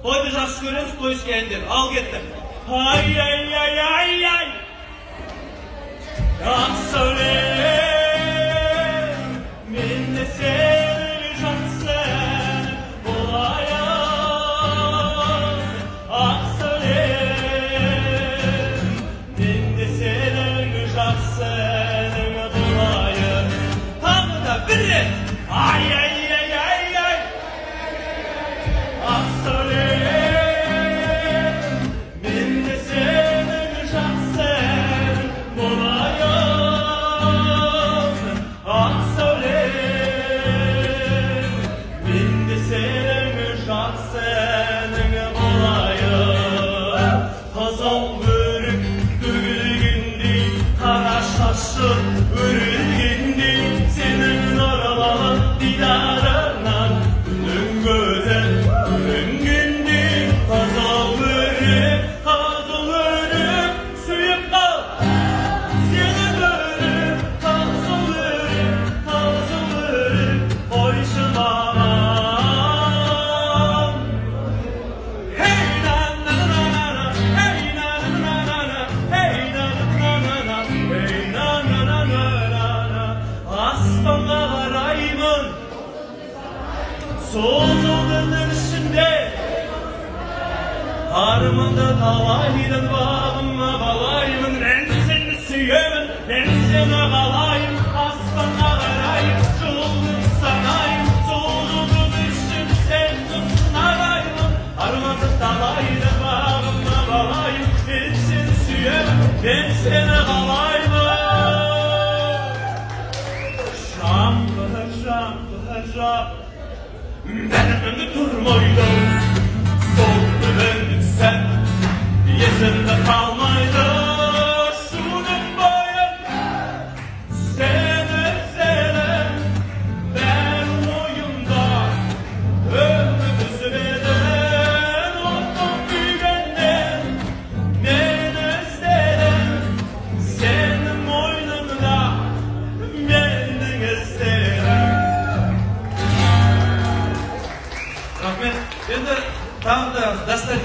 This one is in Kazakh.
Toyda жақсы көреміз, той ішкендер. Ал кеттім. Ай-ай-ай-ай-ай. Жақсы өлем, мен де сені жақсы болайын. Жақсы өлем, мен де сені жақсы болайын. Тағы да бір рет. Ай-ай-ай-ай-ай. Жақсы өлем, мен де сені жақсы болайын. Жақсы өлем, мен де сені жақсы болайын. Қызыл өрік төгілгендей, қара шашы өрілгендей, сенің нұрлы дидарыңнан күнің көзі көрінгендей. Қызыл өрік сүйіп қал, сені көріп. Қызыл өрік қойшы маған. Hey na-na-na-na-na, hey na-na-na-na-na, hey na-na-na-na-na, hey na-na-na-na-na. Аспанға қараймын, сол жолдың ішінде, арманды талайдың бағыма балаймын. Мен сені сүйемін, мен сені қалайым. Аспанға қарайым, жұлдыз санайым, сол жолдың үшін сені сынағаймын. Арманды талайдың бағыма балайым. Мен сені сүйемін, мен сені қалаймын. Жап, бәрімді тұрмайды, сол бүгінгі сәт есімді қалмайды. Шудың бойын сені бәрі ойымда өмір сүреді. Оттың күйгеннен мен іздедім, сенің мойныңда менің іздедім. Рахмет. Енді тағы да дастан